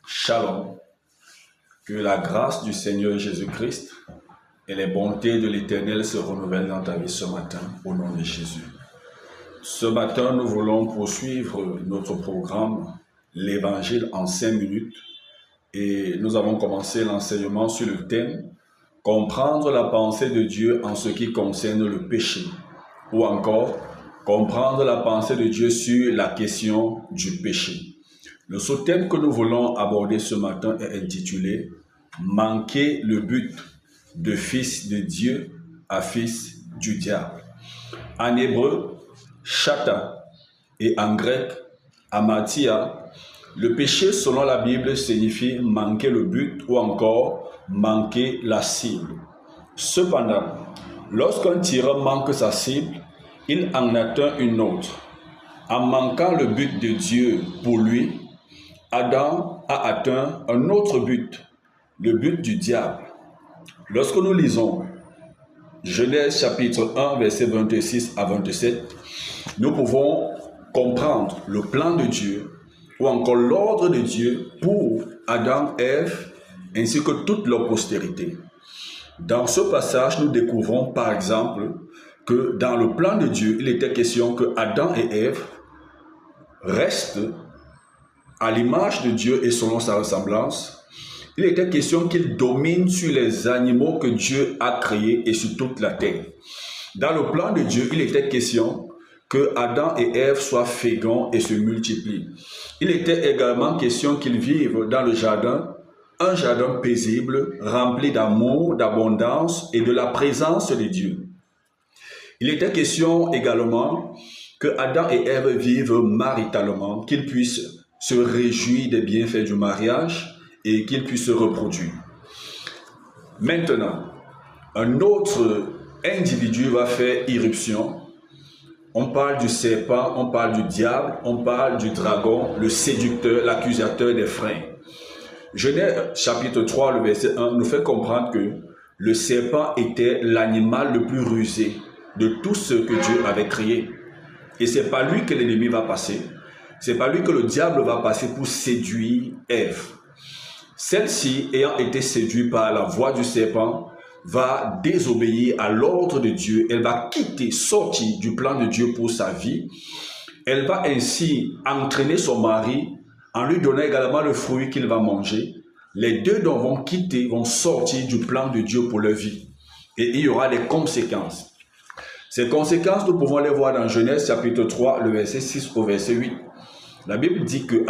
Shalom, que la grâce du Seigneur Jésus-Christ et les bontés de l'Éternel se renouvellent dans ta vie ce matin, au nom de Jésus. Ce matin, nous voulons poursuivre notre programme, l'Évangile en 5 minutes, et nous avons commencé l'enseignement sur le thème « Comprendre la pensée de Dieu en ce qui concerne le péché » ou encore « Comprendre la pensée de Dieu sur la question du péché ». Le sous-thème que nous voulons aborder ce matin est intitulé « Manquer le but de fils de Dieu à fils du diable ». En hébreu, chata, et en grec, amathia, le péché selon la Bible signifie manquer le but ou encore manquer la cible. Cependant, lorsqu'un tireur manque sa cible, il en atteint une autre. En manquant le but de Dieu pour lui, Adam a atteint un autre but, le but du diable. Lorsque nous lisons Genèse chapitre 1, versets 26 à 27, nous pouvons comprendre le plan de Dieu ou encore l'ordre de Dieu pour Adam, Ève, ainsi que toute leur postérité. Dans ce passage, nous découvrons par exemple que dans le plan de Dieu, il était question que Adam et Ève restent à l'image de Dieu et selon sa ressemblance. Il était question qu'ils dominent sur les animaux que Dieu a créés et sur toute la terre. Dans le plan de Dieu, il était question que Adam et Ève soient féconds et se multiplient. Il était également question qu'ils vivent dans le jardin, un jardin paisible, rempli d'amour, d'abondance et de la présence de Dieu. Il était question également que Adam et Ève vivent maritalement, qu'ils puissent se réjouir des bienfaits du mariage et qu'ils puissent se reproduire. Maintenant, un autre individu va faire irruption. On parle du serpent, on parle du diable, on parle du dragon, le séducteur, l'accusateur des frères. Genèse chapitre 3, le verset 1 nous fait comprendre que le serpent était l'animal le plus rusé de tout ce que Dieu avait créé. Et c'est par lui que l'ennemi va passer. C'est par lui que le diable va passer pour séduire Ève. Celle-ci, ayant été séduite par la voix du serpent, va désobéir à l'ordre de Dieu. Elle va sortir du plan de Dieu pour sa vie. Elle va ainsi entraîner son mari en lui donnant également le fruit qu'il va manger. Les deux donc vont sortir du plan de Dieu pour leur vie. Et il y aura des conséquences. Ces conséquences, nous pouvons les voir dans Genèse chapitre 3, le verset 6 au verset 8. La Bible dit que